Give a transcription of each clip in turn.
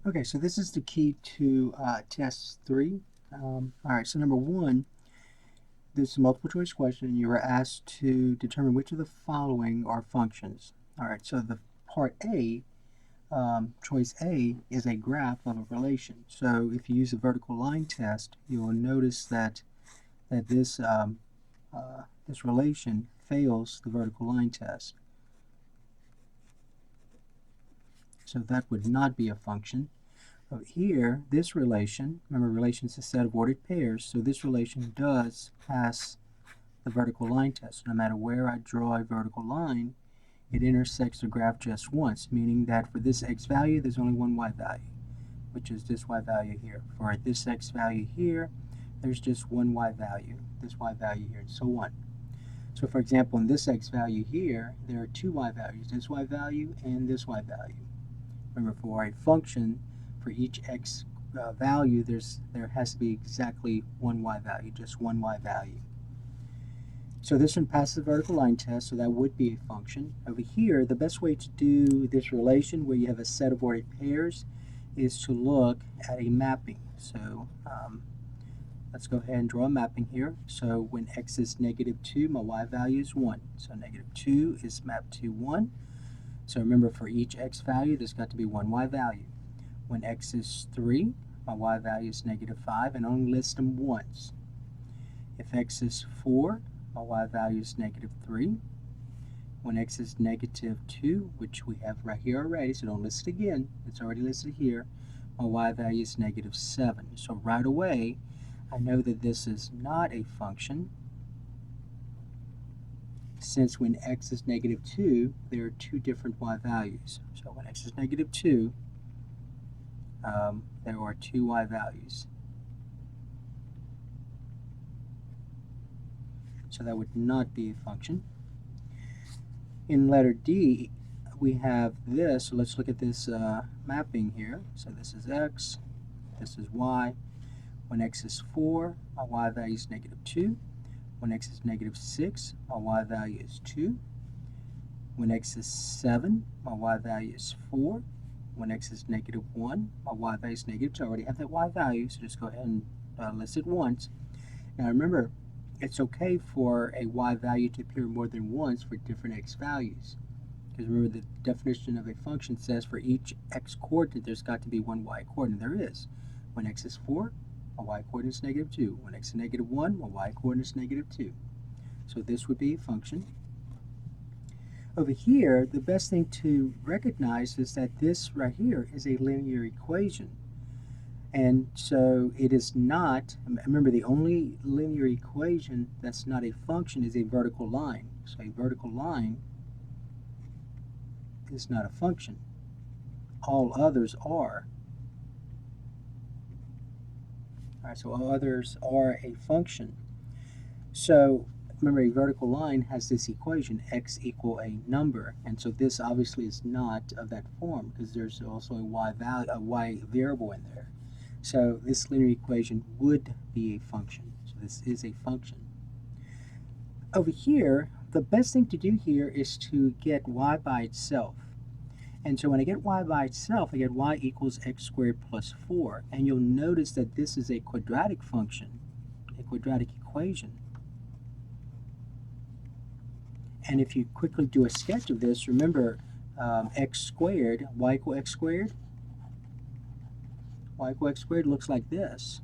Okay, so this is the key to test 3. All right, so number 1, this is a multiple choice question, and you were asked to determine which of the following are functions. All right, so the part A, choice A, is a graph of a relation. So if you use a vertical line test, you will notice that this this relation fails the vertical line test. So that would not be a function. Here, this relation, remember relation is a set of ordered pairs, so this relation does pass the vertical line test. No matter where I draw a vertical line, it intersects the graph just once, meaning that for this x value, there's only one y value, which is this y value here. For this x value here, there's just one y value, this y value here, and so on. So for example, in this x value here, there are two y values, this y value and this y value. Remember, for a function, for each x value, there has to be exactly one y value, just one y value. So this one passes the vertical line test, so that would be a function. Over here, the best way to do this relation where you have a set of ordered pairs is to look at a mapping. So let's go ahead and draw a mapping here. So when x is -2, my y value is 1. So -2 is mapped to 1. So remember, for each x value, there's got to be one y value. When x is 3, my y value is -5, and only list them once. If x is 4, my y value is -3. When x is -2, which we have right here already, so don't list it again, it's already listed here, my y value is -7. So right away, I know that this is not a function, since when x is -2, there are two different y values. So when x is -2, there are two y values. So that would not be a function. In letter D, we have this. So let's look at this mapping here. So this is x, this is y. When x is 4, my y value is -2. When x is -6, my y value is 2. When x is 7, my y value is 4. When x is -1, my y value is -2. I already have that y value, so just go ahead and list it once. Now remember, it's okay for a y value to appear more than once for different x values. Because remember, the definition of a function says for each x coordinate, there's got to be one y coordinate. There is. When x is 4, my y coordinate is -2. When x is -1, my y coordinate is -2. So this would be a function. Over here, the best thing to recognize is that this right here is a linear equation. And so it is not, remember, the only linear equation that's not a function is a vertical line. So a vertical line is not a function. All others are. All right, so all others are a function. So remember, a vertical line has this equation, x equal a number, and so this obviously is not of that form because there's also a y value, a y variable in there. So this linear equation would be a function. So this is a function. Over here, the best thing to do here is to get y by itself. And so when I get y by itself, I get y equals x squared plus 4. And you'll notice that this is a quadratic function, a quadratic equation. And if you quickly do a sketch of this, remember x squared, y equal x squared. Y equal x squared looks like this.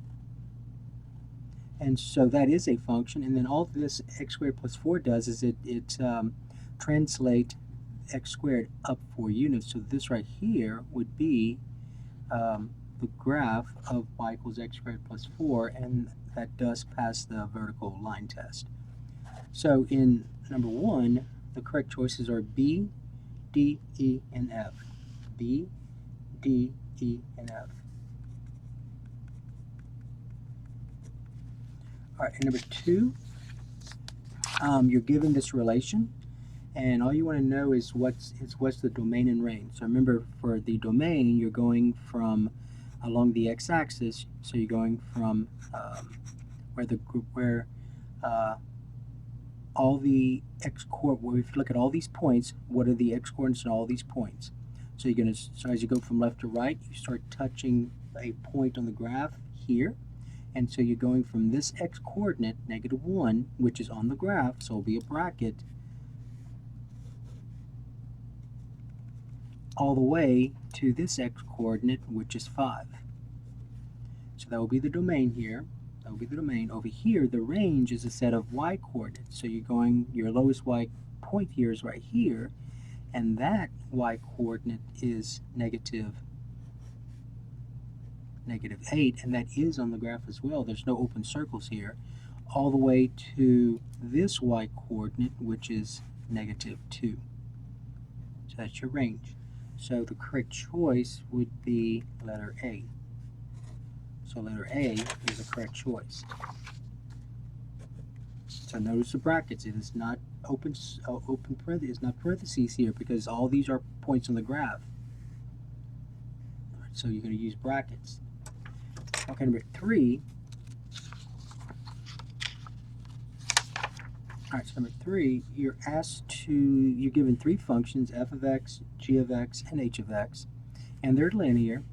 And so that is a function. And then all this x squared plus 4 does is it translates x squared up 4 units. So this right here would be the graph of y equals x squared plus 4, and that does pass the vertical line test. So in number 1, the correct choices are B, D, E, and F. B, D, E, and F. All right, and number 2, you're given this relation, and all you want to know is what's the domain and range. So remember, for the domain, you're going from along the x-axis, so you're going from where all the if you look at all these points, what are the x coordinates in all these points? So so as you go from left to right, you start touching a point on the graph here. And so you're going from this x-coordinate, -1, which is on the graph, so it'll be a bracket, all the way to this x-coordinate, which is 5. So that will be the domain here. That will be the domain. Over here, the range is a set of y-coordinates. So you're going, your lowest y point here is right here, and that y-coordinate is -8, and that is on the graph as well. There's no open circles here, all the way to this y-coordinate, which is -2. So that's your range. So the correct choice would be letter A. So letter A is the correct choice. So notice the brackets. It is not open parentheses. It's not parentheses here because all these are points on the graph. All right, so you're going to use brackets. Okay, number 3. All right, so number 3, you're given 3 functions, f of x, g of x, and h of x, and they're linear,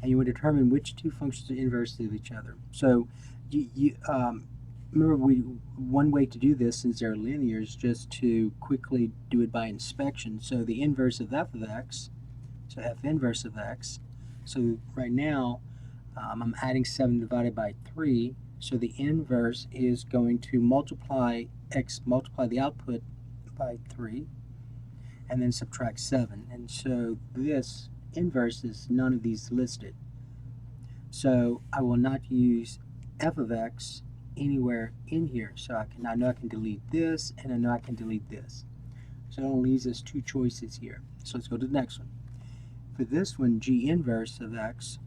and you want to determine which 2 functions are inverse of each other. So remember, one way to do this, since they're linear, is just to quickly do it by inspection. So the inverse of f of x, so f inverse of x, so right now I'm adding 7 divided by 3, so the inverse is going to multiply the output by 3, and then subtract 7. And so this inverse is none of these listed. So I will not use f of x anywhere in here. So I know I can delete this, and I know I can delete this. So it only leaves us 2 choices here. So let's go to the next one. For this one, g inverse of x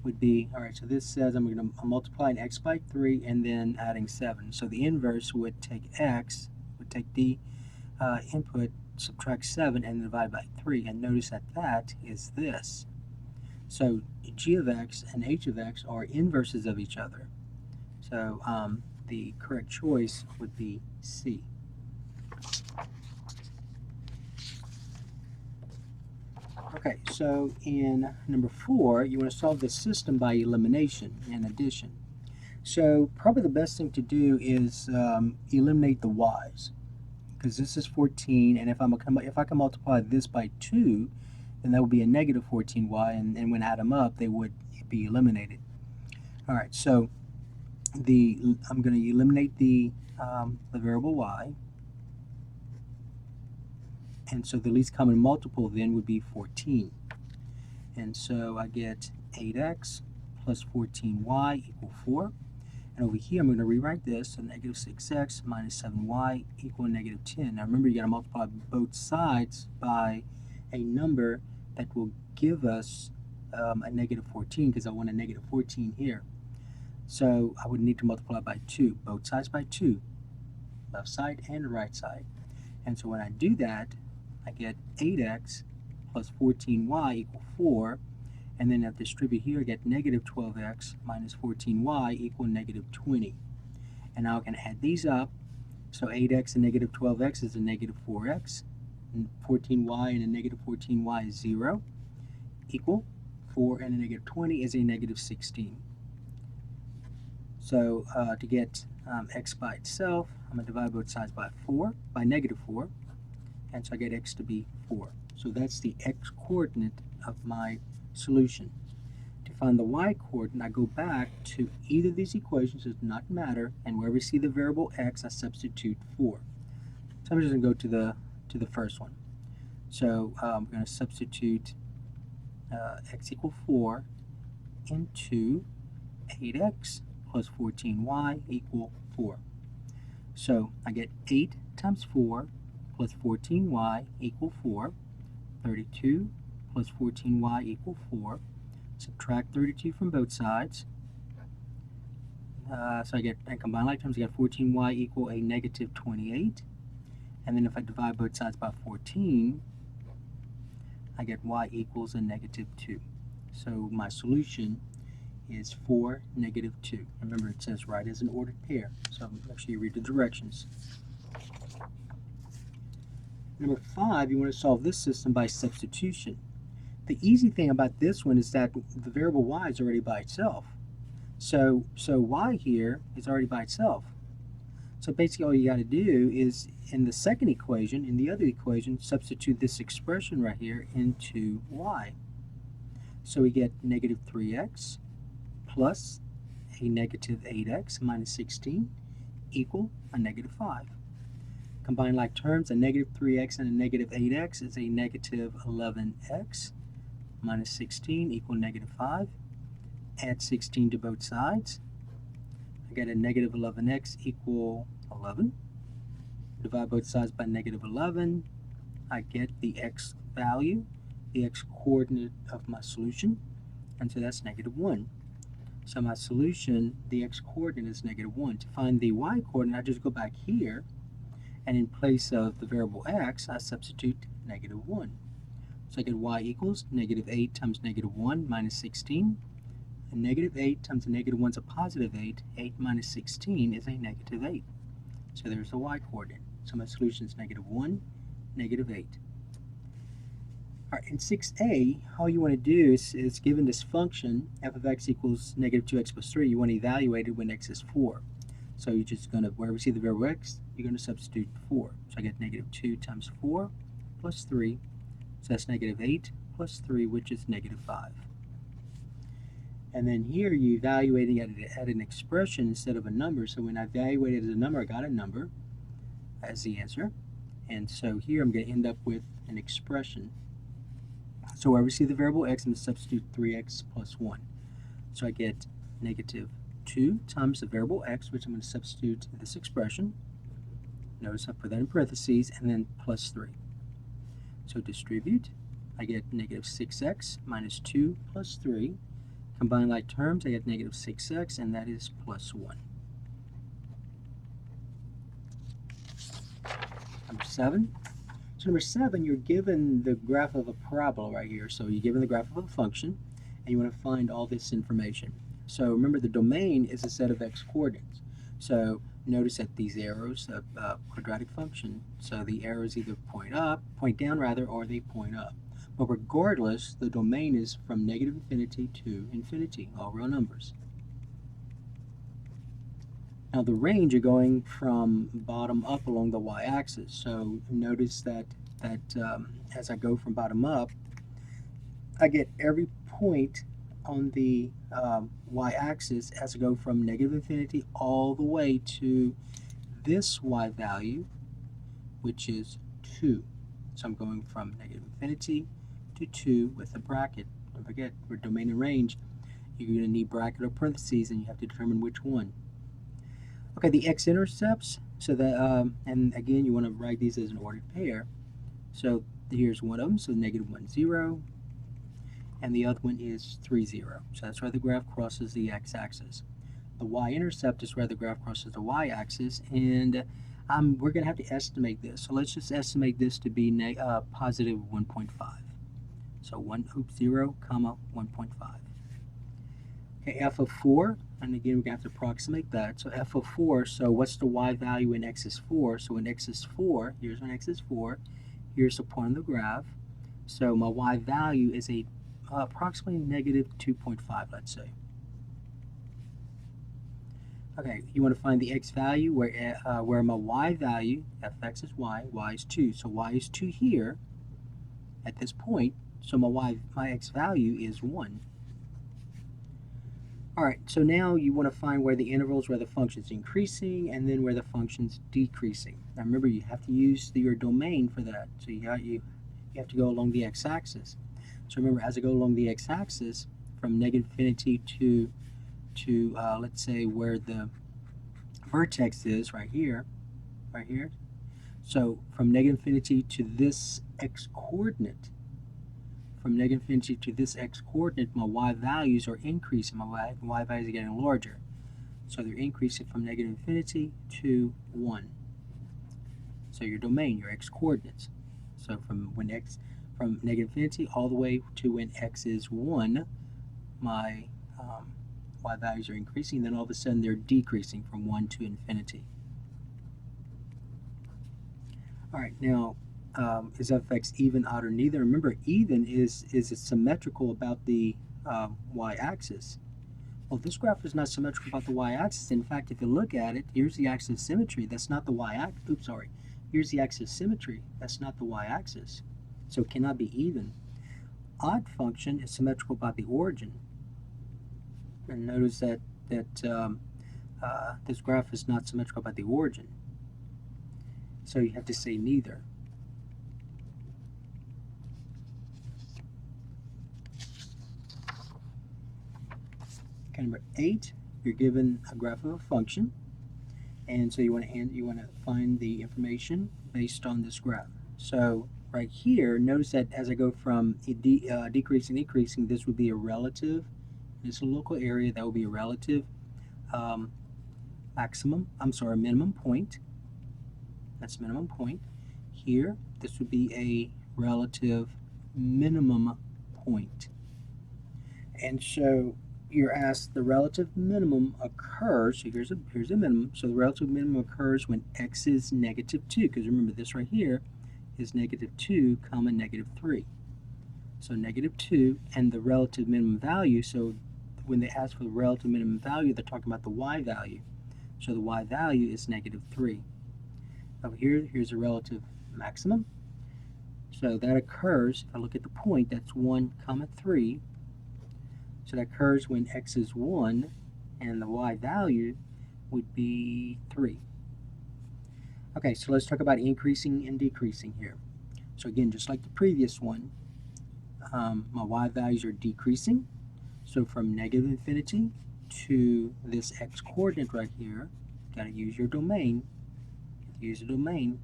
would be, all right, so this says I'm going to multiply an x by 3 and then adding 7. So the inverse would take x, would take the input, subtract 7, and divide by 3. And notice that that is this. So g of x and h of x are inverses of each other. So the correct choice would be C. Okay, so in number 4, you want to solve the system by elimination and addition. So probably the best thing to do is eliminate the y's, because this is 14, and if I can multiply this by 2, then that would be a negative 14y, and when I add them up, they would be eliminated. All right, so I'm going to eliminate the variable y. And so the least common multiple then would be 14. And so I get 8x plus 14y equal 4. And over here I'm going to rewrite this, so negative 6x minus 7y equal negative 10. Now remember, you got to multiply both sides by a number that will give us a negative 14, because I want a negative 14 here. So I would need to multiply by 2, both sides by 2, left side and right side. And so when I do that, I get 8x plus 14y equal 4, and then if I distribute here, I get negative 12x minus 14y equal negative 20. And now I can add these up, so 8x and negative 12x is a negative 4x, and 14y and a negative 14y is 0, equal 4 and a negative 20 is a negative 16. So to get x by itself, I'm going to divide both sides by negative 4, and so I get x to be 4. So that's the x-coordinate of my solution. To find the y-coordinate, I go back to either of these equations, it does not matter, and wherever we see the variable x, I substitute 4. So I'm just going to go to the first one. So I'm going to substitute x equal 4 into 8x plus 14y equal 4. So I get 8 times 4 plus 14y equal 4, 32 plus 14y equal 4, subtract 32 from both sides, so I combine like terms, I get 14y equal a negative 28, and then if I divide both sides by 14, I get y equals a negative 2. So my solution is 4, negative 2. Remember, it says write as an ordered pair, so make sure you read the directions. Number 5, you want to solve this system by substitution. The easy thing about this one is that the variable y is already by itself. So y here is already by itself. So basically all you got to do is, in the second equation, in the other equation, substitute this expression right here into y. So we get negative 3x plus a negative 8x minus 16 equal a negative 5. Combine like terms, a negative 3x and a negative 8x is a negative 11x minus 16 equal negative 5. Add 16 to both sides. I get a negative 11x equal 11. Divide both sides by negative 11. I get the x value, the x coordinate of my solution, and so that's negative 1. So my solution, the x coordinate is negative 1. To find the y coordinate, I just go back here, and in place of the variable x, I substitute negative 1. So I get y equals negative 8 times negative 1 minus 16. And negative 8 times a negative 1 is a positive 8. 8 minus 16 is a negative 8. So there's the y coordinate. So my solution is negative 1, negative 8. All right, in 6a, all you want to do is given this function, f of x equals negative 2x plus 3, you want to evaluate it when x is 4. So you're just going to, wherever you see the variable x, you're going to substitute 4. So I get negative 2 times 4 plus 3. So that's negative 8 plus 3, which is negative 5. And then here you're evaluating at an expression instead of a number. So when I evaluate it as a number, I got a number as the answer. And so here I'm going to end up with an expression. So wherever we see the variable x, I'm going to substitute 3x plus 1. So I get negative 2 times the variable x, which I'm going to substitute in this expression. Notice I put that in parentheses, and then plus 3. So distribute. I get negative 6x minus 2 plus 3. Combine like terms, I get negative 6x, and that is plus 1. Number 7. So number 7, you're given the graph of a parabola right here. So you're given the graph of a function, and you want to find all this information. So remember, the domain is a set of x coordinates. So notice that these arrows, a quadratic function, so the arrows either point down rather, or they point up. But regardless, the domain is from negative infinity to infinity, all real numbers. Now the range, you're going from bottom up along the y-axis. So notice that as I go from bottom up, I get every point on the y-axis as I go from negative infinity all the way to this y value, which is 2. So I'm going from negative infinity to 2 with a bracket. Don't forget, for domain and range, you're going to need bracket or parentheses, and you have to determine which one. Okay, the x-intercepts, so that, and again, you want to write these as an ordered pair. So here's one of them, so negative 1, 0, and the other one is 3, 0. So that's where the graph crosses the x-axis. The y-intercept is where the graph crosses the y-axis, and we're going to have to estimate this. So let's just estimate this to be positive 1.5. So 0, comma 1.5. Okay, f of 4, and again we're going to have to approximate that. So f of 4, so what's the y value when x is 4? So when x is 4, here's when x is 4, here's the point on the graph. So my y value is approximately negative 2.5, let's say. Okay, you want to find the x value where my y value, fx is y is 2. So y is 2 here at this point, so my x value is 1. Alright, so now you want to find where the intervals, where the function's increasing, and then where the function's decreasing. Now remember, you have to use your domain for that. So you have to go along the x-axis. So remember, as I go along the x-axis, from negative infinity to let's say where the vertex is, right here. So from negative infinity to this x-coordinate, from negative infinity to this x-coordinate, my y values are increasing. My y values are getting larger. So they're increasing from negative infinity to 1. So your domain, your x-coordinates. So from negative infinity all the way to when x is 1, my y values are increasing. Then all of a sudden they're decreasing from 1 to infinity. All right, now is f of x even, odd, or neither? Remember, even is it symmetrical about the y-axis. Well, this graph is not symmetrical about the y-axis. In fact, if you look at it, here's the axis of symmetry. That's not the y-axis. Oops, sorry. Here's the axis of symmetry. That's not the y-axis. So it cannot be even. Odd function is symmetrical about the origin. And notice that this graph is not symmetrical about the origin. So you have to say neither. Okay, number 8, you're given a graph of a function, and so you want to find the information based on this graph. So right here, notice that as I go from decreasing, increasing, this would be a relative. This is a local area that will be a relative minimum point. That's minimum point. Here, this would be a relative minimum point. And so you're asked the relative minimum occurs, so here's a minimum, so the relative minimum occurs when x is negative 2, because remember this right here is negative 2 comma negative 3. So negative 2 and the relative minimum value, so when they ask for the relative minimum value, they're talking about the y value. So the y value is negative 3. Over here, here's a relative maximum. So that occurs, if I look at the point, that's 1 comma 3. So that occurs when x is 1 and the y value would be 3. Okay, so let's talk about increasing and decreasing here. So again, just like the previous one, my y values are decreasing. So from negative infinity to this x coordinate right here, you got to use your domain. Use a domain.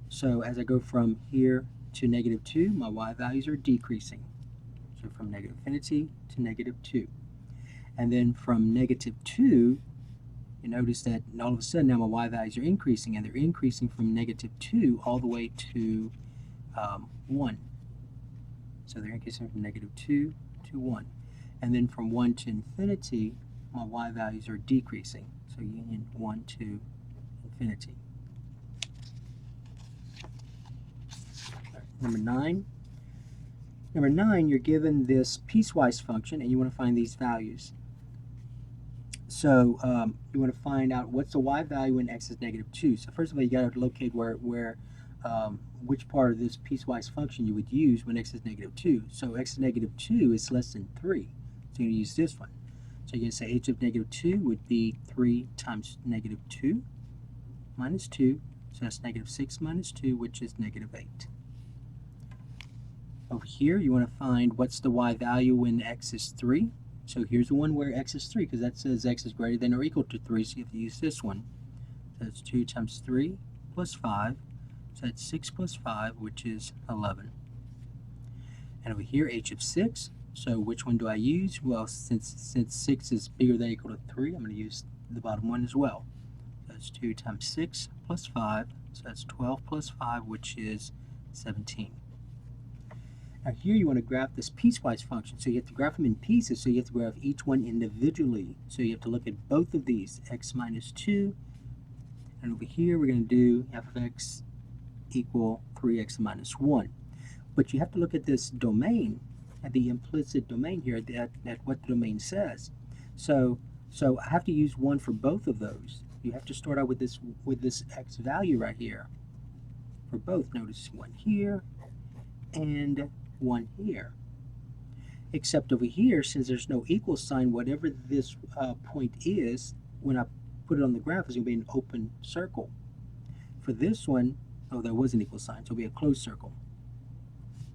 So as I go from here to negative 2, my y values are decreasing. So from negative infinity to negative 2. And then from negative 2, you notice that all of a sudden now my y values are increasing, and they're increasing from negative 2 all the way to 1. So they're increasing from negative 2 to 1. And then from 1 to infinity, my y values are decreasing. So union 1 to infinity. Number 9. Number 9, you're given this piecewise function, and you want to find these values. So you want to find out what's the y value when x is negative 2. So first of all, you got to locate which part of this piecewise function you would use when x is negative 2. So x is negative 2 is less than 3. So you're going to use this one. So you're going to say h of negative 2 would be 3 times negative 2 minus 2. So that's negative 6 minus 2, which is negative 8. Over here, you want to find what's the y value when x is 3. So here's the one where x is 3, because that says x is greater than or equal to 3, so you have to use this one. So that's 2 times 3 plus 5. So that's 6 plus 5, which is 11. And over here, h of 6. So which one do I use? Well, since 6 is bigger than or equal to 3, I'm going to use the bottom one as well. So that's 2 times 6 plus 5. So that's 12 plus 5, which is 17. Now here you want to graph this piecewise function. So you have to graph them in pieces, so you have to graph each one individually. So you have to look at both of these, x minus 2. And over here, we're going to do f of x equal 3x minus 1. But you have to look at this domain, at the implicit domain here, at what the domain says. So I have to use 1 for both of those. You have to start out with this x value right here. For both, notice 1 here and 1 here. Except over here, since there's no equal sign, whatever this point is, when I put it on the graph, is going to be an open circle. For this one, oh, there was an equal sign, so it'll be a closed circle.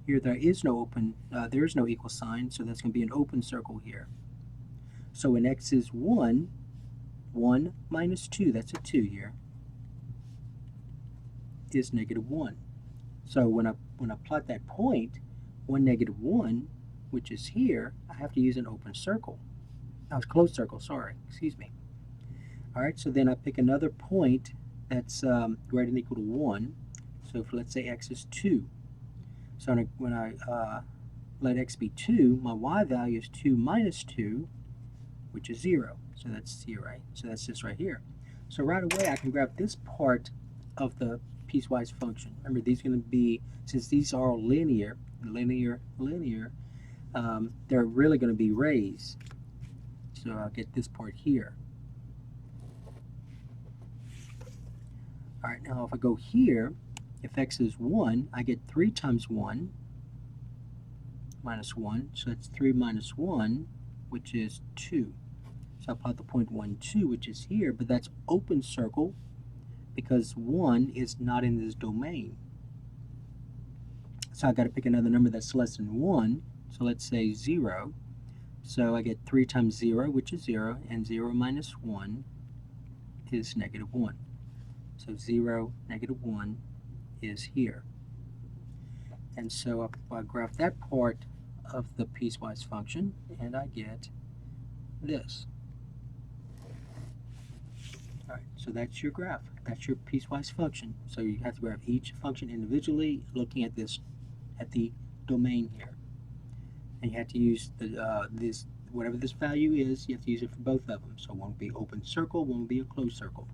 Here there is no equal sign, so that's going to be an open circle here. So when x is 1, 1 minus 2, that's a 2 here, is negative 1. So when I plot that point, 1, negative 1, which is here, I have to use an open circle. No, it's closed circle, sorry, excuse me. All right, so then I pick another point that's greater than or equal to 1. So if, let's say, x is 2. So when I let x be 2, my y value is 2 minus 2, which is 0. So that's 0, right? So that's this right here. So right away, I can graph this part of the piecewise function. Remember, these are going to be, since these are all linear, they're really going to be raised. So I'll get this part here. All right, now if I go here, if x is 1, I get 3 times 1 minus 1. So that's 3 minus 1, which is 2. So I plot the point 1, 2, which is here, but that's open circle because 1 is not in this domain. So I got to pick another number that's less than 1. So let's say 0. So I get 3 times 0, which is 0, and 0 minus 1 is negative 1. So 0, negative 1 is here. And so I graph that part of the piecewise function, and I get this. All right, so that's your graph. That's your piecewise function. So you have to graph each function individually, looking at this, at the domain here. And you have to use the whatever this value is, you have to use it for both of them. So one will be open circle, one will be a closed circle.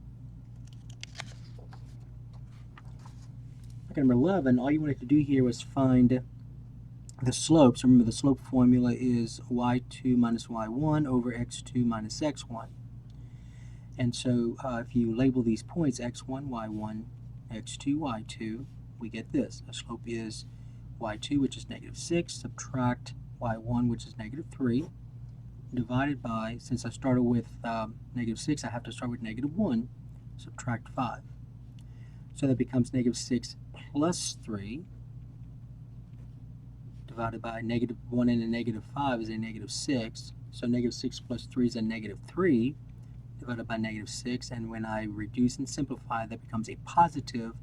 Okay, number 11, all you wanted to do here was find the slopes. Remember, the slope formula is y2 minus y1 over x2 minus x1. And so if you label these points x1, y1, x2, y2, we get this. The slope is y2, which is negative 6, subtract y1, which is negative 3, divided by, since I started with negative 6, I have to start with negative 1, subtract 5. So that becomes negative 6 plus 3, divided by negative 1 and a negative 5 is a negative 6. So negative 6 plus 3 is a negative 3, divided by negative 6. And when I reduce and simplify, that becomes a positive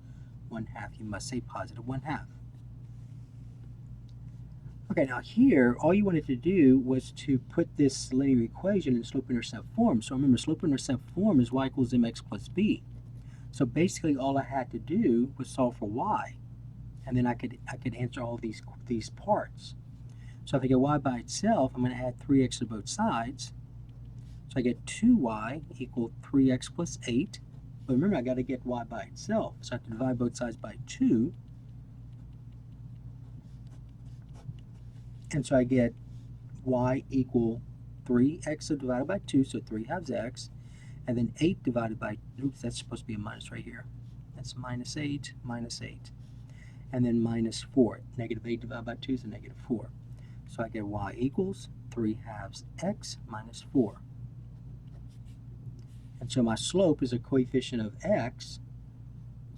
1/2. You must say positive 1/2. Okay, now here, all you wanted to do was to put this linear equation in slope-intercept form. So remember, slope-intercept form is y equals mx plus b. So basically, all I had to do was solve for y, and then I could answer all these parts. So if I get y by itself, I'm going to add 3x to both sides. So I get 2y equal 3x plus 8. But remember, I got to get y by itself, so I have to divide both sides by 2. And so I get y equal 3x divided by 2, so 3 halves x. And then 8 divided by, oops, that's supposed to be a minus right here. That's minus 8, and then minus 4. Negative 8 divided by 2 is a negative 4. So I get y equals 3 halves x minus 4. And so my slope is a coefficient of x,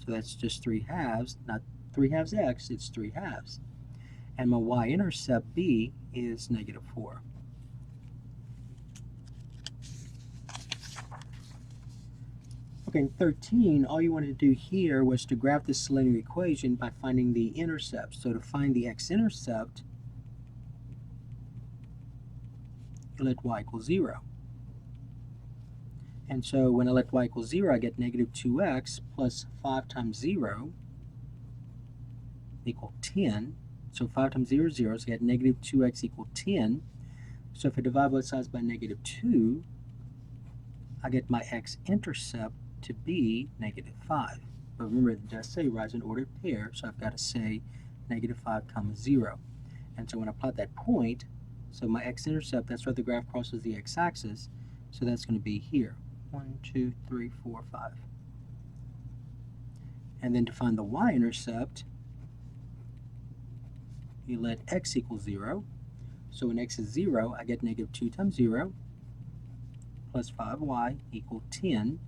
so that's just 3 halves, not 3 halves x, it's 3 halves. And my y-intercept b is negative 4. Okay, in 13, all you wanted to do here was to graph this linear equation by finding the intercept. So to find the x-intercept, you let y equal 0. And so when I let y equal 0, I get negative 2x plus 5 times 0 equal 10. So 5 times 0 is 0, so I get negative 2x equal 10. So if I divide both sides by negative 2, I get my x-intercept to be negative 5. But remember, it does say rise in ordered pair, so I've got to say negative 5 comma 0. And so when I plot that point, so my x-intercept, that's where the graph crosses the x-axis, so that's going to be here. 1, 2, 3, 4, 5. And then to find the y-intercept, you let x equal 0. So when x is 0, I get negative 2 times 0 plus 5y equal 10.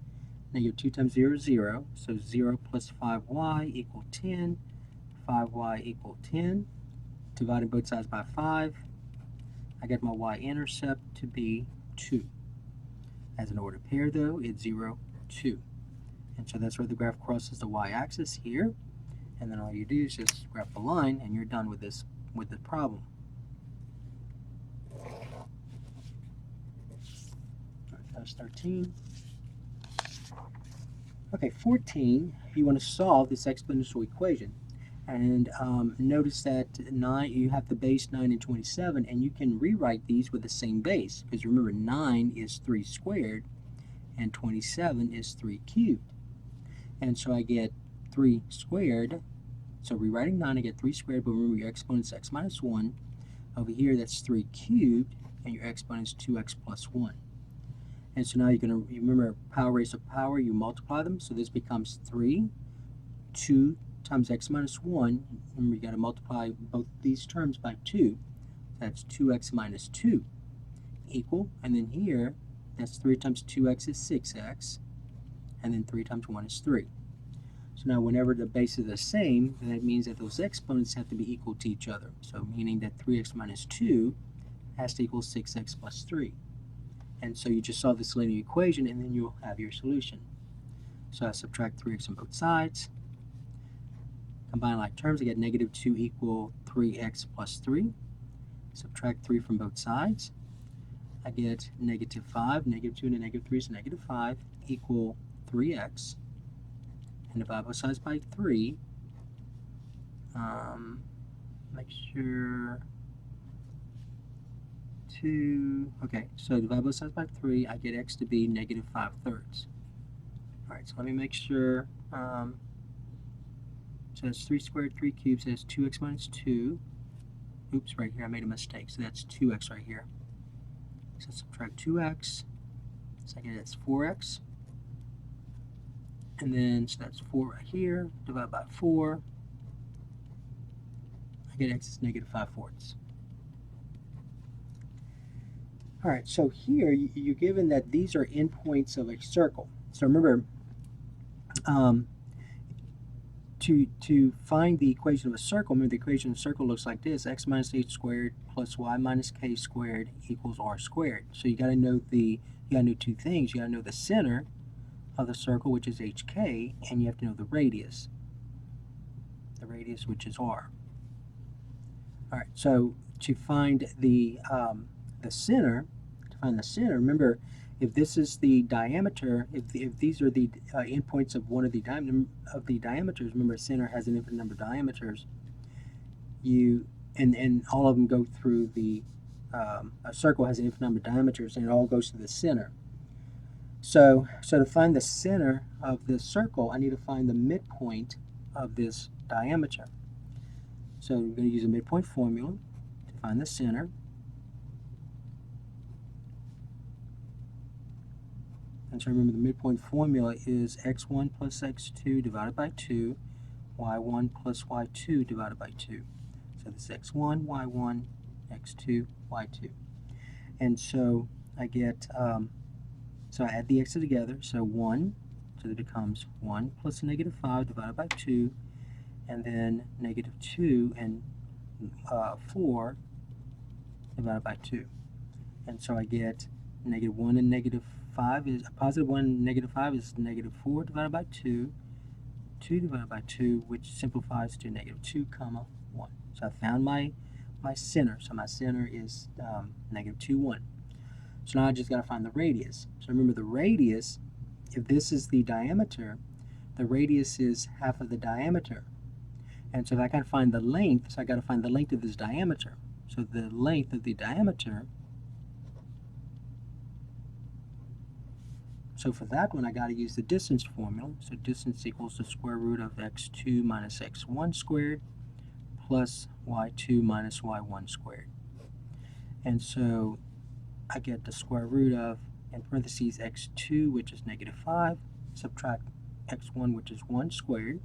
Negative 2 times 0 is 0, so 0 plus 5y equal 10, 5y equal 10. Dividing both sides by 5, I get my y-intercept to be 2. As an ordered pair, though, it's 0, 2. And so that's where the graph crosses the y-axis here. And then all you do is just graph the line, and you're done with this problem. All right, that's 13. Okay, 14, you want to solve this exponential equation. And notice that you have the base 9 and 27, and you can rewrite these with the same base. Because remember, 9 is 3 squared, and 27 is 3 cubed. And so I get 3 squared. So rewriting 9, I get 3 squared, but remember your exponent is x minus 1. Over here, that's 3 cubed, and your exponent is 2x plus 1. And so now you're going to remember power raised to power, you multiply them, so this becomes 3, 2 times x minus 1. Remember, you got to multiply both these terms by 2. That's 2x minus 2 equal, and then here, that's 3 times 2x is 6x, and then 3 times 1 is 3. So now whenever the bases are the same, then that means that those exponents have to be equal to each other. So meaning that 3x minus 2 has to equal 6x plus 3. And so you just solve this linear equation, and then you'll have your solution. So I subtract 3x on both sides. Combine like terms, I get negative 2 equal 3x plus 3. Subtract 3 from both sides. I get negative 5. Negative 2 and negative 3 is negative 5 equal 3x. And divide both sides by 3. Make sure 2. Okay, so divide both sides by 3. I get x to be negative 5/3. Alright, so let me make sure. So that's 3 squared, 3 cubed, so that's 2x minus 2. Oops, right here I made a mistake. So that's 2x right here. So subtract 2x. So I get that's 4x. And then, so that's 4 right here. Divide by 4. I get x is negative 5/4. Alright, so here you're given that these are endpoints of a circle. So remember, to find the equation of a circle, remember the equation of a circle looks like this: x minus h squared plus y minus k squared equals r squared. So you got to know two things. You got to know the center of the circle, which is hk, and you have to know the radius which is r. All right, so to find the center, remember, if this is the diameter, if these are the endpoints of one of the diameters, remember, a center has an infinite number of diameters. And all of them go through the a circle has an infinite number of diameters, and it all goes to the center. So to find the center of this circle, I need to find the midpoint of this diameter. So we're going to use a midpoint formula to find the center. And so remember, the midpoint formula is x1 plus x2 divided by 2, y1 plus y2 divided by 2. So this is x1, y1, x2, y2. And so I get, so I add the x's together, so 1, so that becomes 1 plus negative 5 divided by 2, and then negative 2 and 4 divided by 2. And so I get negative 1 and negative 5 is, positive 1 and negative 5 is negative 4 divided by 2, 2 divided by 2, which simplifies to negative 2 comma 1. So I found my center. So my center is negative 2, 1. So now I just got to find the radius. So remember, the radius, if this is the diameter, the radius is half of the diameter. And so if I can find the length, so I got to find the length of this diameter. So the length of the diameter, so for that one I got to use the distance formula. So distance equals the square root of x2 minus x1 squared plus y2 minus y1 squared. And so I get the square root of, in parentheses, x2, which is negative 5, subtract x1, which is 1 squared,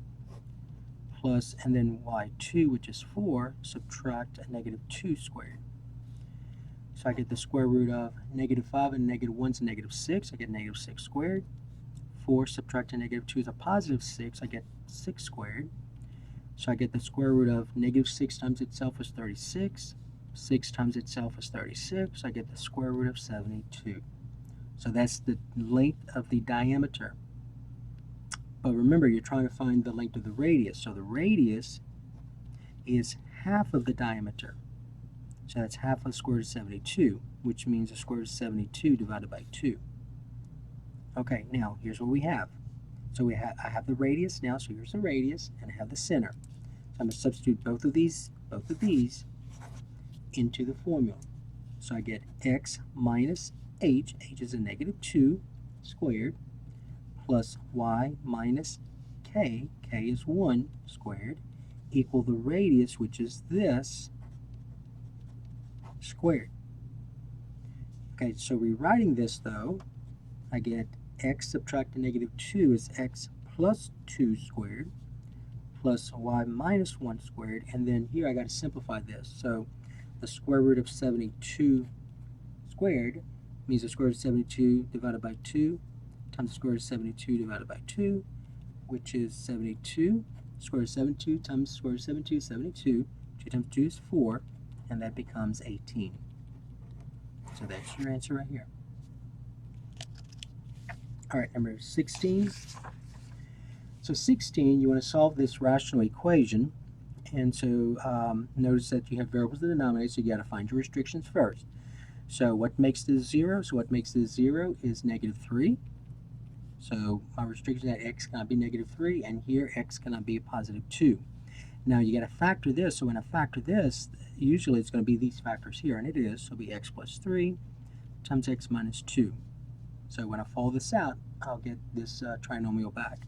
plus, and then y2, which is 4, subtract a negative 2 squared. So I get the square root of negative 5 and negative 1 is negative 6. I get negative 6 squared. 4 subtract a negative 2 is a positive 6. I get 6 squared. So I get the square root of negative 6 times itself is 36. 6 times itself is 36. I get the square root of 72. So that's the length of the diameter. But remember, you're trying to find the length of the radius. So the radius is half of the diameter. So that's half of the square root of 72, which means the square root of 72 divided by 2. Okay, now here's what we have. So I have the radius now, so here's the radius, and I have the center. So I'm going to substitute both of these into the formula. So I get x minus h is a negative 2 squared, plus y minus k is 1 squared, equal the radius, which is this, squared. Okay, so rewriting this though, I get x subtracted negative 2 is x plus 2 squared plus y minus 1 squared, and then here I got to simplify this. So the square root of 72 squared means the square root of 72 divided by 2 times the square root of 72 divided by 2, which is 72. Square root of 72 times square root of 72 is 72. 2 times 2 is 4, and that becomes 18. So that's your answer right here. All right, number 16. So 16, you want to solve this rational equation. And so notice that you have variables in the denominator, so you got to find your restrictions first. So what makes this 0? So what makes this 0 is negative 3. So my restriction is that x cannot be negative 3, and here x cannot be a positive 2. Now you got to factor this. So when I factor this, usually it's going to be these factors here, and it is. So it'll be x plus 3 times x minus 2. So when I follow this out, I'll get this trinomial back.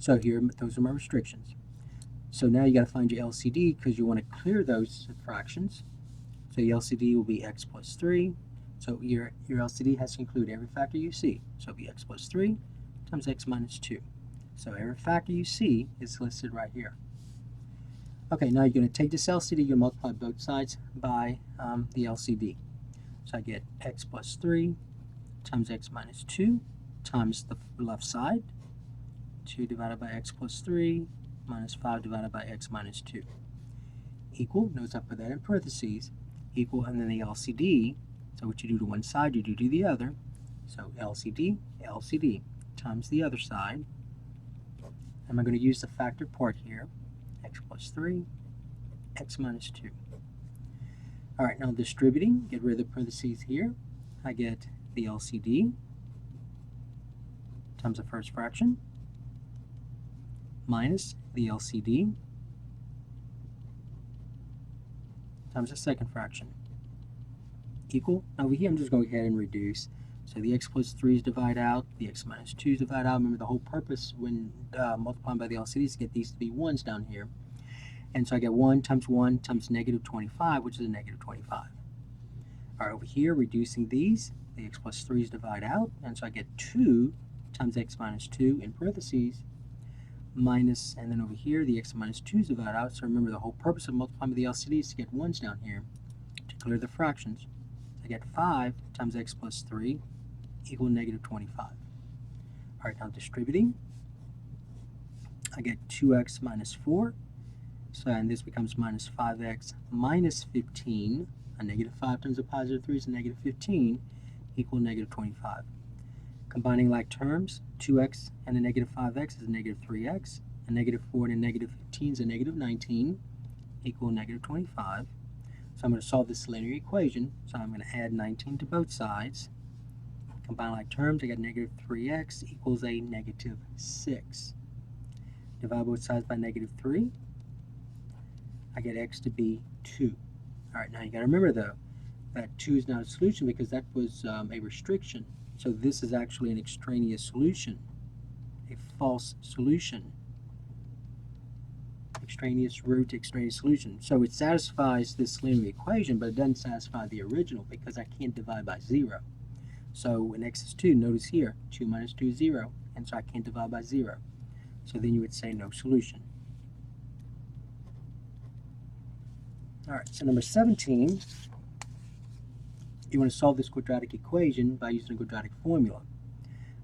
So here, those are my restrictions. So now you got to find your LCD because you want to clear those fractions. So your LCD will be x plus 3. So your LCD has to include every factor you see. So it'll be x plus 3 times x minus 2. So every factor you see is listed right here. Okay, now you're going to take this LCD, you multiply both sides by the LCD. So I get x plus 3 times x minus 2 times the left side. 2 divided by x plus 3 minus 5 divided by x minus 2. Equal, notice I put that in parentheses, equal, and then the LCD, so what you do to one side, you do to the other. So LCD times the other side. And I'm going to use the factor part here, x plus 3, x minus 2. All right, now distributing, get rid of the parentheses here. I get the LCD times the first fraction minus the LCD times the second fraction equal. Now over here I'm just going to go ahead and reduce. So the x plus 3 is divide out, the x minus 2 is divide out. Remember the whole purpose when multiplying by the LCD is to get these to be 1s down here. And so I get 1 times negative 25, which is a negative 25. All right, over here reducing these, the x plus 3 is divide out, and so I get 2 times x minus 2 in parentheses minus, and then over here the x minus 2 is divided out. So remember the whole purpose of multiplying by the LCD is to get 1s down here to clear the fractions. I get 5 times x plus 3 equal negative 25. All right, now distributing, I get 2x minus 4. So and this becomes minus 5x minus 15. A negative 5 times a positive 3 is a negative 15 equal negative 25. Combining like terms, 2x and a negative 5x is a negative 3x. A negative 4 and a negative 15 is a negative 19 equal negative 25. So I'm going to solve this linear equation. So I'm going to add 19 to both sides. Combine like terms, I get negative 3x equals a negative 6. Divide both sides by negative 3. I get x to be 2. All right, now you got to remember though, that 2 is not a solution because that was a restriction. So this is actually an extraneous solution, a false solution. Extraneous root, extraneous solution. So it satisfies this linear equation, but it doesn't satisfy the original because I can't divide by 0. So when x is 2, notice here, 2 minus 2 is 0, and so I can't divide by 0. So then you would say no solution. All right, so number 17, you want to solve this quadratic equation by using a quadratic formula.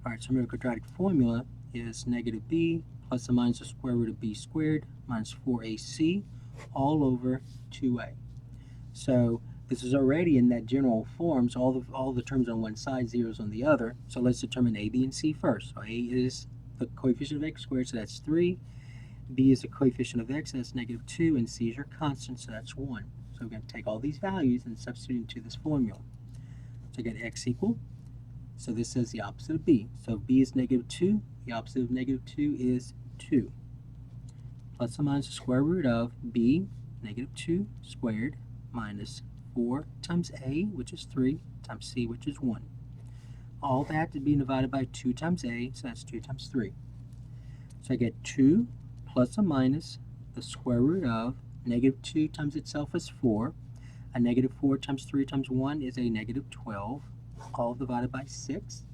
All right, so remember the quadratic formula is negative b plus or minus the square root of b squared minus 4ac all over 2a. So this is already in that general form, so all the terms on one side, zeros on the other. So let's determine a, b, and c first. So a is the coefficient of x squared, so that's 3. B is the coefficient of x, that's negative 2, and c is your constant, so that's 1. So we're going to take all these values and substitute into this formula. So get x equal, so this says the opposite of b. So b is negative 2, the opposite of negative 2 is 2. Plus or minus the square root of b, negative 2 squared, minus 4 times a, which is 3, times c, which is 1. All that is being divided by 2 times a, so that's 2 times 3. So I get 2 plus or minus the square root of negative 2 times itself is 4. A negative 4 times 3 times 1 is a negative 12, all divided by 6.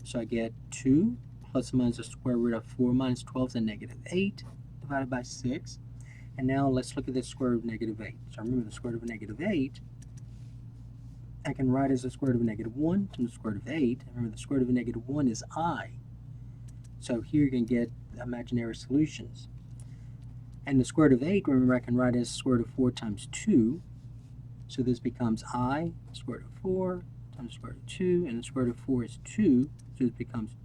So I get 2 plus or minus the square root of 4 minus 12 is a negative 8 divided by 6. And now let's look at the square root of negative 8. So remember the square root of negative 8, I can write as the square root of negative 1 times the square root of 8. And remember the square root of negative 1 is I. So here you can get imaginary solutions. And the square root of 8, remember I can write as the square root of 4 times 2. So this becomes I square root of 4 times the square root of 2, and the square root of 4 is 2, so it becomes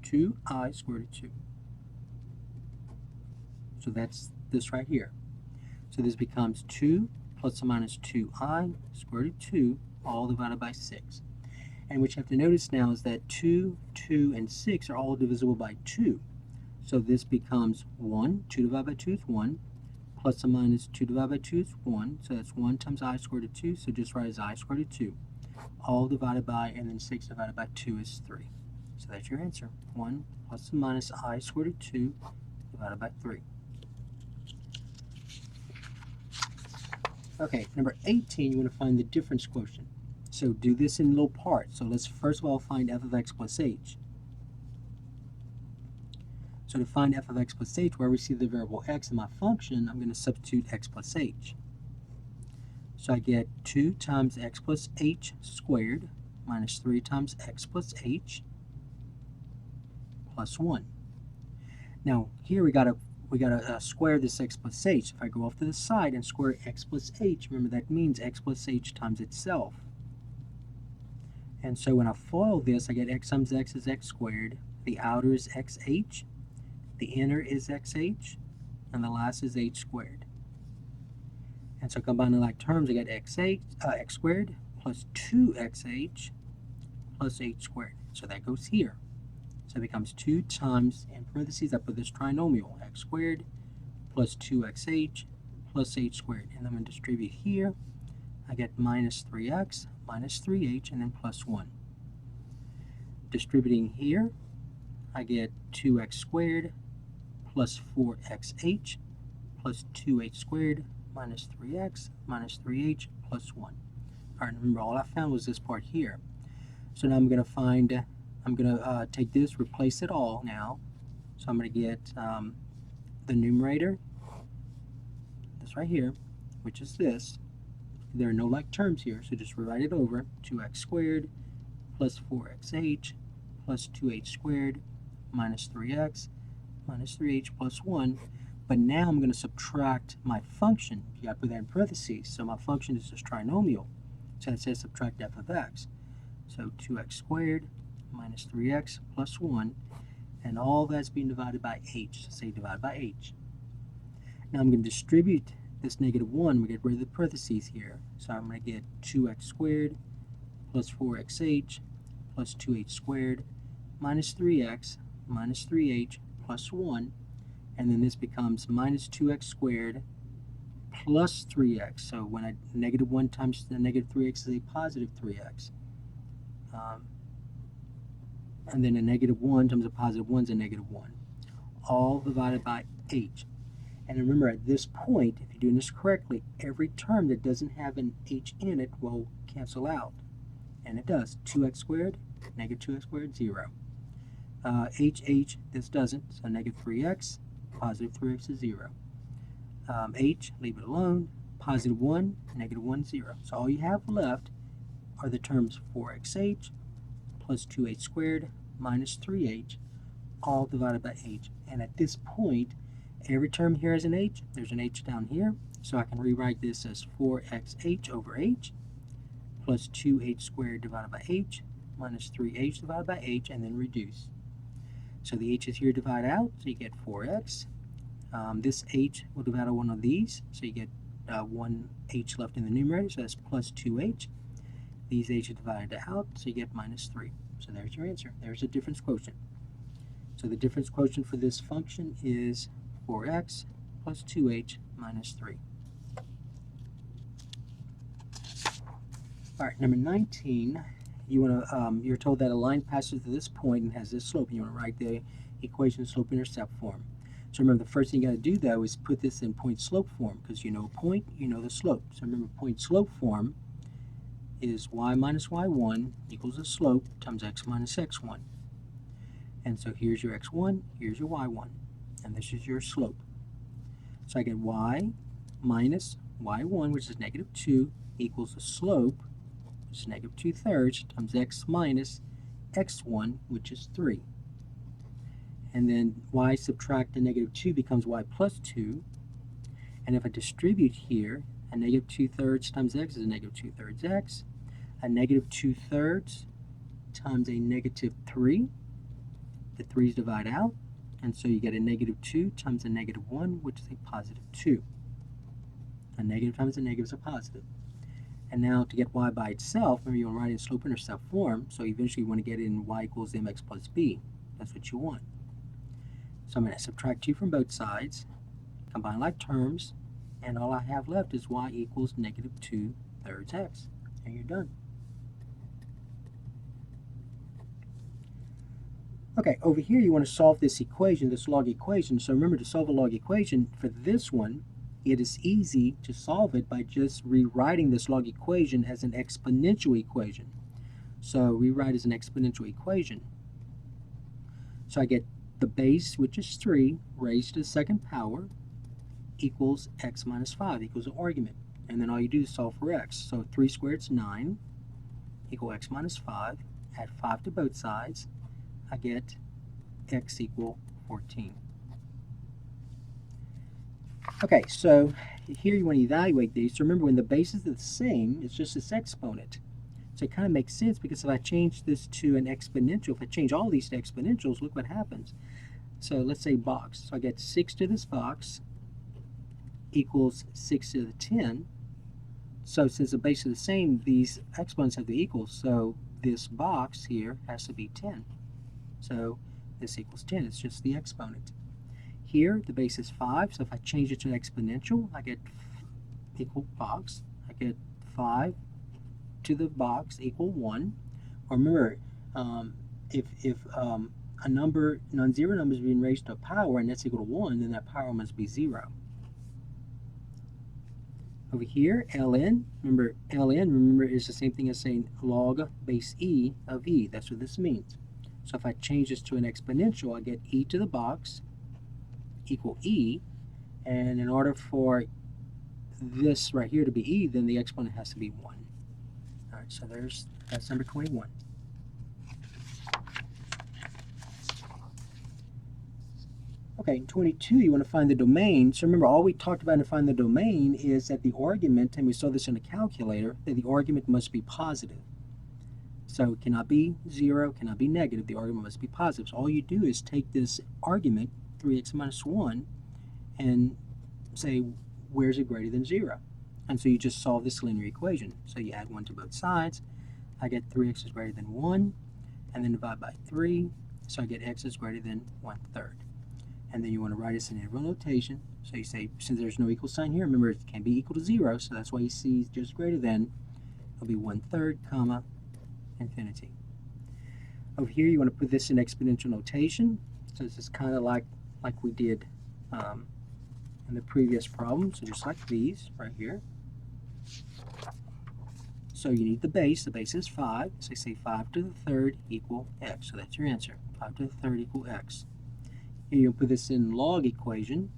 2I square root of 2. So that's this right here. So this becomes 2 plus or minus 2I square root of 2, all divided by 6. And what you have to notice now is that 2, 2, and 6 are all divisible by 2. So this becomes 1, 2 divided by 2 is 1, plus or minus 2 divided by 2 is 1, so that's 1 times I squared root of 2, so just write as I squared root of 2. All divided by, and then 6 divided by 2 is 3. So that's your answer. 1 plus or minus I squared root of 2 divided by 3. Okay, number 18, you want to find the difference quotient. So do this in little parts. So let's first of all find f of x plus h. So to find f of x plus h, where we see the variable x in my function, I'm going to substitute x plus h. So I get 2 times x plus h squared minus 3 times x plus h plus 1. Now here we gotta square this x plus h. If I go off to the side and square x plus h, remember that means x plus h times itself. And so when I FOIL this, I get x times x is x squared, the outer is xh, the inner is xh, and the last is h squared. And so combining like terms, I get x squared plus 2xh plus h squared. So that goes here. So it becomes 2 times, in parentheses, I put this trinomial, x squared plus 2xh plus h squared. And I'm going to distribute here. I get minus 3x minus 3h and then plus 1. Distributing here, I get 2x squared plus 4xh plus 2h squared minus 3x minus 3h plus 1. Alright, remember all I found was this part here. So now I'm going to take this, replace it all now. So I'm going to get the numerator, this right here, which is this. There are no like terms here, so just rewrite it over. 2x squared plus 4xh plus 2h squared minus 3x minus 3h plus 1. But now I'm going to subtract my function. You got to put that in parentheses. So my function is this trinomial. So it says subtract f of x. So 2x squared minus 3x plus 1. And all that's being divided by h. So say divided by h. Now I'm going to distribute this negative 1. We get rid of the parentheses here. So I'm going to get 2x squared plus 4xh plus 2h squared minus 3x minus 3h plus 1. And then this becomes minus 2x squared plus 3x. So when I negative 1 times the negative 3x is a positive 3x. And then a negative 1 times a positive 1 is a negative 1. All divided by h. And remember, at this point, if you're doing this correctly, every term that doesn't have an h in it will cancel out. And it does. 2x squared, negative 2x squared, 0. This doesn't. So negative 3x, positive 3x is 0. H, leave it alone. Positive 1, negative 1, 0. So all you have left are the terms 4xh plus 2h squared minus 3h, all divided by h. And at this point, every term here has an h. There's an h down here. So I can rewrite this as 4xh over h plus 2h squared divided by h minus 3h divided by h, and then reduce. So the h's here divide out, so you get 4x. This h will divide out one of these, so you get one h left in the numerator, so that's plus 2h. These h's divided out, so you get minus 3. So there's your answer. There's the difference quotient. So the difference quotient for this function is 4x plus 2h minus 3. All right, number 19, you're told that a line passes through this point and has this slope. You want to write the equation slope-intercept form. So remember, the first thing you got to do, though, is put this in point-slope form, because you know a point, you know the slope. So remember, point-slope form is y minus y1 equals the slope times x minus x1. And so here's your x1, here's your y1, and this is your slope. So I get y minus y1, which is -2, equals the slope, which is -2/3, times x minus x1, which is 3. And then y subtract the -2 becomes y plus 2. And if I distribute here, a -2/3 times x is a -2/3 x. A -2/3 times a -3. The 3's divide out, and so you get a -2 times a -1, which is a +2. A negative times a negative is a positive. And now to get y by itself, remember you want to write it in slope-intercept form, so eventually you want to get it in y equals mx plus b. That's what you want. So I'm going to subtract 2 from both sides, combine like terms, and all I have left is y equals -2/3 x. And you're done. Okay, over here you want to solve this equation, this log equation. So remember, to solve a log equation, for this one, it is easy to solve it by just rewriting this log equation as an exponential equation. So rewrite as an exponential equation. So I get the base, which is 3, raised to the second power, equals x minus 5, equals an argument. And then all you do is solve for x. So 3 squared is 9, equal x minus 5. Add 5 to both sides. I get x equal 14. Okay, so here you want to evaluate these. So remember, when the bases are the same, it's just this exponent. So it kind of makes sense, because if I change this to an exponential, if I change all these to exponentials, look what happens. So let's say box. So I get 6 to this box equals 6 to the 10. So since the bases are the same, these exponents have to be equal. So this box here has to be 10. So this equals 10. It's just the exponent. Here, the base is 5, so if I change it to an exponential, I get equal box. I get 5 to the box equal 1. Or remember, if a number, non-zero number is being raised to a power and that's equal to 1, then that power must be 0. Over here, ln, remember is the same thing as saying log base e of e. That's what this means. So if I change this to an exponential, I get e to the box equal e, and in order for this right here to be e, then the exponent has to be 1. All right, so that's number 21. Okay, in 22, you want to find the domain. So remember, all we talked about to find the domain is that the argument, and we saw this in the calculator, that the argument must be positive. So it cannot be 0, cannot be negative. The argument must be positive. So all you do is take this argument, 3x minus 1, and say, where's it greater than 0? And so you just solve this linear equation. So you add 1 to both sides. I get 3x is greater than 1, and then divide by 3. So I get x is greater than 1/3. And then you want to write this in interval notation. So you say, since there's no equal sign here, remember it can't be equal to 0, so that's why you see just greater than. It'll be 1/3, comma, infinity. Over here, you want to put this in exponential notation. So this is kind of like we did in the previous problem. So just like these right here. So you need the base. The base is 5. So you say 5 to the third equal x. So that's your answer. 5 to the third equal x. Here you'll put this in log equation.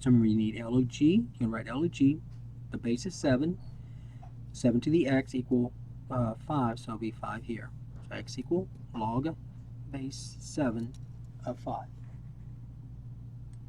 So remember, you need log g. You can write log g. The base is 7. 7 to the x equal 5, so it'll be 5 here. So x equal log base 7 of 5.